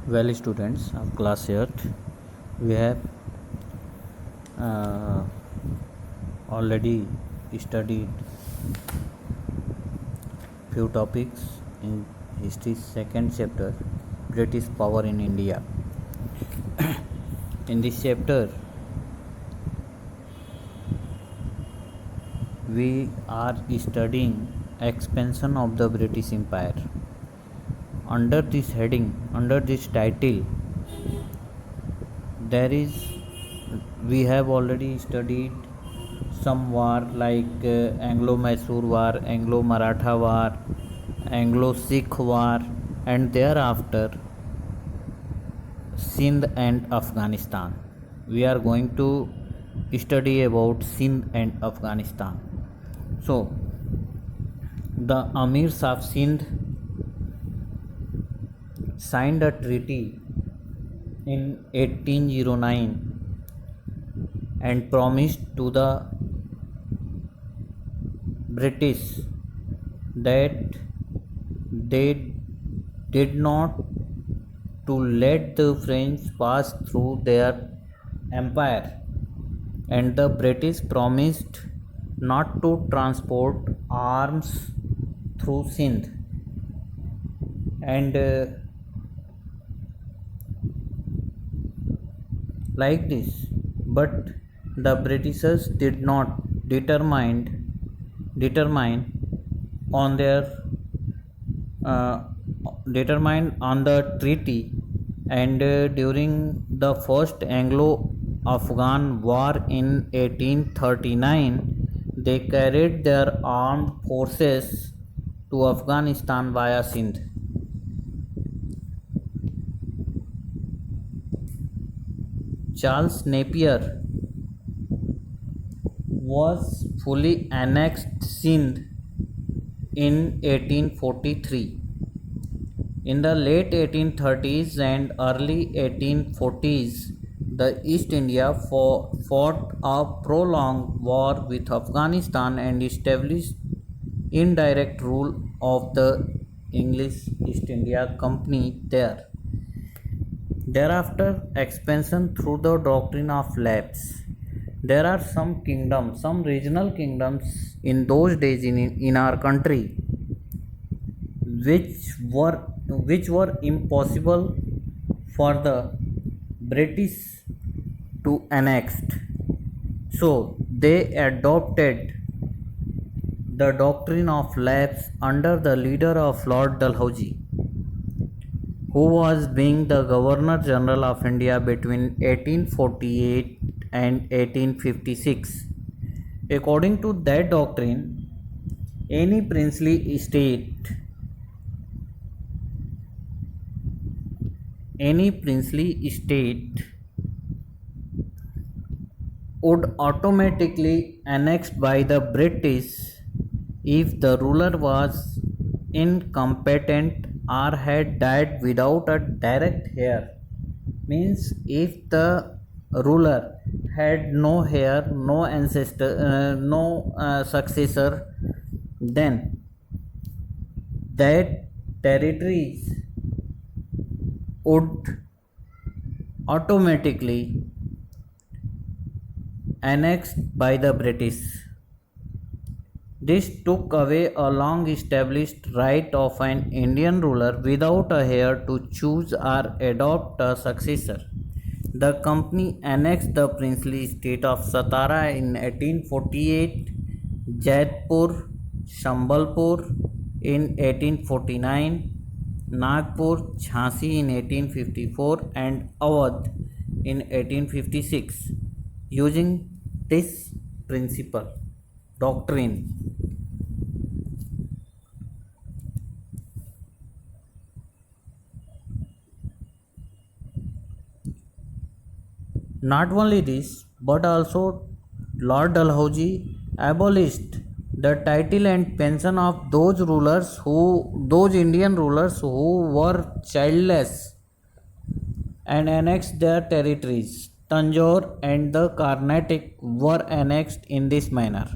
Well, students of class 8th, we have uh, already studied few topics in history second chapter, British power in India. In this chapter, we are studying expansion of the British Empire. Under this heading, under this title, there is we have already studied some war like Anglo-Mysore War, Anglo-Maratha War, Anglo-Sikh War, and thereafter Sindh and Afghanistan. We are going to study about Sindh and Afghanistan. So, the Amirs of Sindh signed a treaty in 1809 and promised to the British that they did not to let the French pass through their empire, and the British promised not to transport arms through Sindh, and like this, but the Britishers did not determine on their determined on the treaty, and during the first Anglo-Afghan War in 1839 they carried their armed forces to Afghanistan via Sindh. Charles Napier was fully annexed Sindh in 1843. In the late 1830s and early 1840s, the East India fought a prolonged war with Afghanistan and established indirect rule of the English East India Company there. Thereafter, expansion through the doctrine of lapse. There are some kingdoms, some regional kingdoms in those days in our country which were impossible for the British to annex. So they adopted the doctrine of lapse under the leader of Lord Dalhousie, who was being the Governor General of India between 1848 and 1856. According to that doctrine, any princely state would automatically annexed by the British if the ruler was incompetent or had died without a direct heir. Means if the ruler had no heir, no ancestor, no successor, then that territories would automatically annexed by the British. This took away a long established right of an Indian ruler without a heir to choose or adopt a successor. The company annexed the princely state of Satara in 1848, Jaipur, Sambalpur in 1849, Nagpur, Jhansi in 1854, and Awadh in 1856. Using this doctrine, not only this, but also Lord Dalhousie abolished the title and pension of those Indian rulers who were childless, and annexed their territories. Tanjore and the Carnatic were annexed in this manner.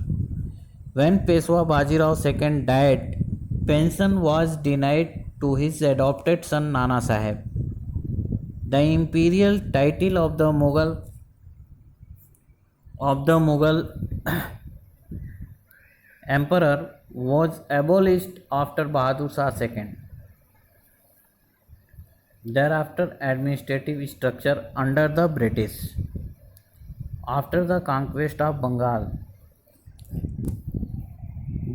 When Peshwa Bajirao II died, pension was denied to his adopted son Nana Sahib. The imperial title of the Mughal emperor was abolished after Bahadur Shah II. Thereafter, administrative structure under the British. After the conquest of Bengal,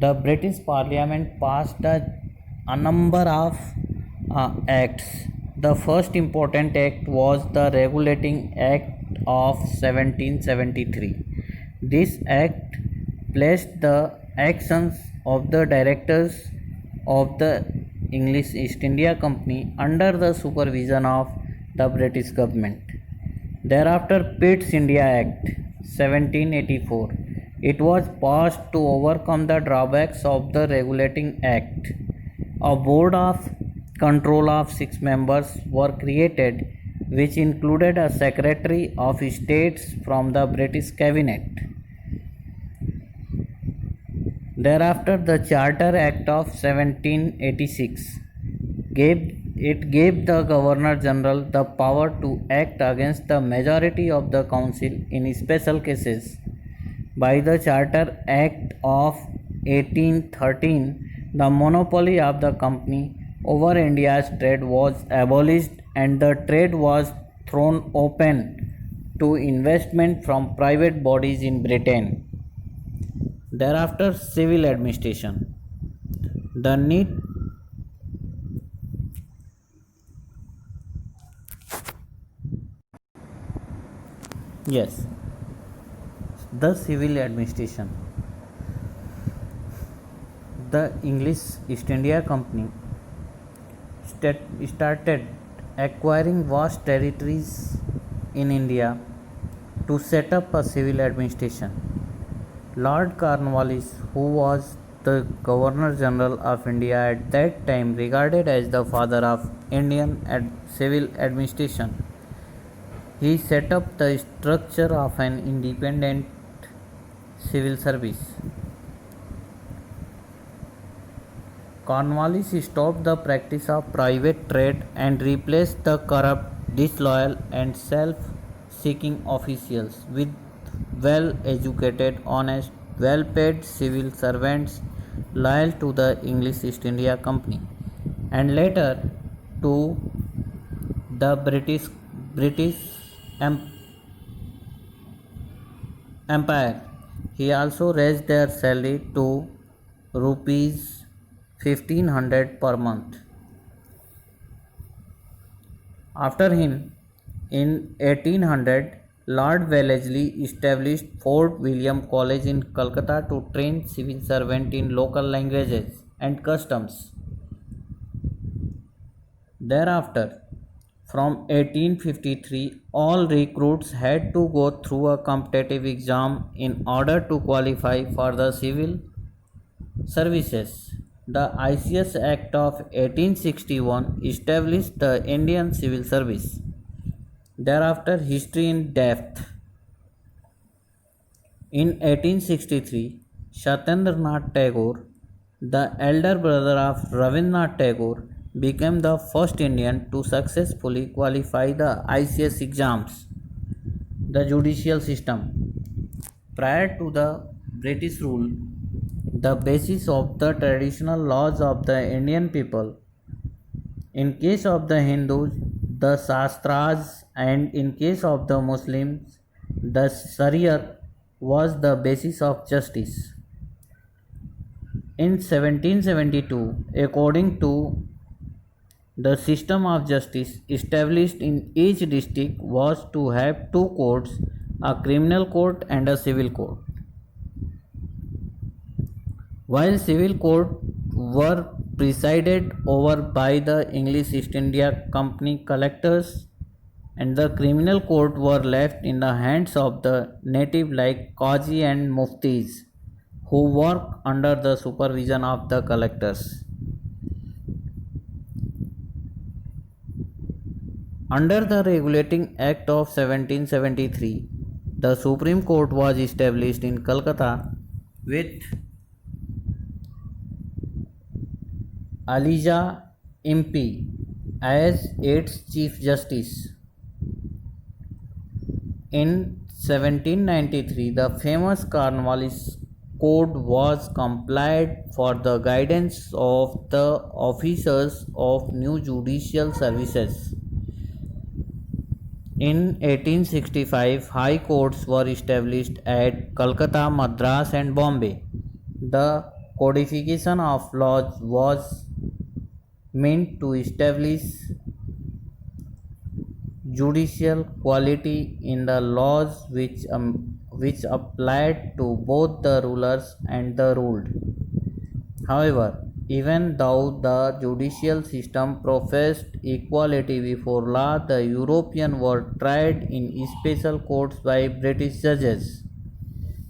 the British Parliament passed a number of acts. The first important act was the Regulating Act of 1773. This act placed the actions of the directors of the English East India Company under the supervision of the British government. Thereafter, Pitt's India Act 1784. It was passed to overcome the drawbacks of the Regulating Act. A board of control of 6 members were created, which included a Secretary of States from the British Cabinet. Thereafter, the Charter Act of 1786 gave the Governor General the power to act against the majority of the Council in special cases. By the Charter Act of 1813, the monopoly of the company over India's trade was abolished and the trade was thrown open to investment from private bodies in Britain. Thereafter, civil administration. The need Yes, the civil administration. The English East India Company started acquiring vast territories in India to set up a civil administration. Lord Cornwallis, who was the Governor General of India at that time, regarded as the father of Indian civil administration, he set up the structure of an independent civil service. Cornwallis stopped the practice of private trade and replaced the corrupt, disloyal, and self-seeking officials with well-educated, honest, well-paid civil servants loyal to the English East India Company and later to the British Empire. He also raised their salary to rupees 1500 per month. After him, in 1800, Lord Wellesley established Fort William College in Calcutta to train civil servants in local languages and customs. Thereafter, from 1853, all recruits had to go through a competitive exam in order to qualify for the civil services. The ICS Act of 1861 established the Indian Civil Service. Thereafter, history in depth. In 1863, Satyendranath Tagore, the elder brother of Rabindranath Tagore, became the first Indian to successfully qualify the ICS exams. The judicial system. Prior to the British rule, the basis of the traditional laws of the Indian people. In case of the Hindus, the Shastras, and in case of the Muslims, the Shariat was the basis of justice. In 1772, according to the system of justice established in each district was to have two courts, a criminal court and a civil court. While civil courts were presided over by the English East India Company collectors and the criminal court were left in the hands of the native like Qazi and Muftis who work under the supervision of the collectors. Under the Regulating Act of 1773, the Supreme Court was established in Calcutta with Elijah Impey as its Chief Justice. In 1793, the famous Cornwallis Code was complied for the guidance of the officers of new judicial services. In 1865, high courts were established at Calcutta, Madras, and Bombay. The codification of laws was meant to establish judicial quality in the laws which applied to both the rulers and the ruled. However, even though the judicial system professed equality before law, the Europeans were tried in special courts by British judges.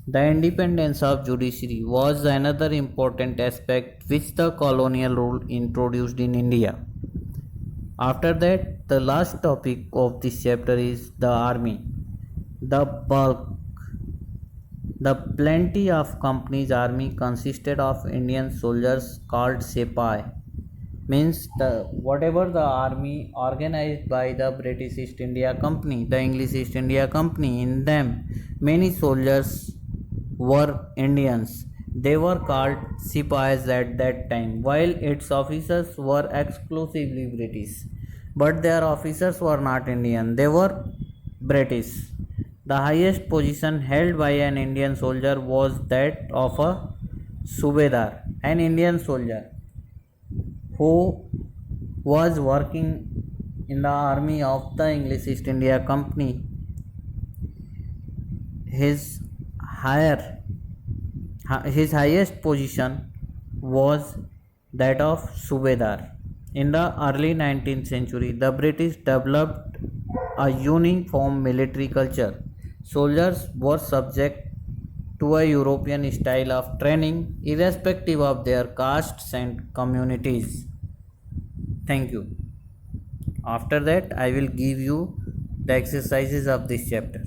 The independence of judiciary was another important aspect which the colonial rule introduced in India. After that, the last topic of this chapter is the army. The bulk, the plenty of company's army consisted of Indian soldiers called sepai. Means the whatever the army organized by the British East India Company, the English East India Company, in them many soldiers were Indians. They were called Sipais at that time, while its officers were exclusively British. But their officers were not Indian, they were British. The highest position held by an Indian soldier was that of a Subedar, an Indian soldier who was working in the army of the English East India Company. His higher his highest position was that of Subedar. In the early 19th century, the British developed a uniform military culture. Soldiers were subject to a European style of training, irrespective of their castes and communities. Thank you. After that, I will give you the exercises of this chapter.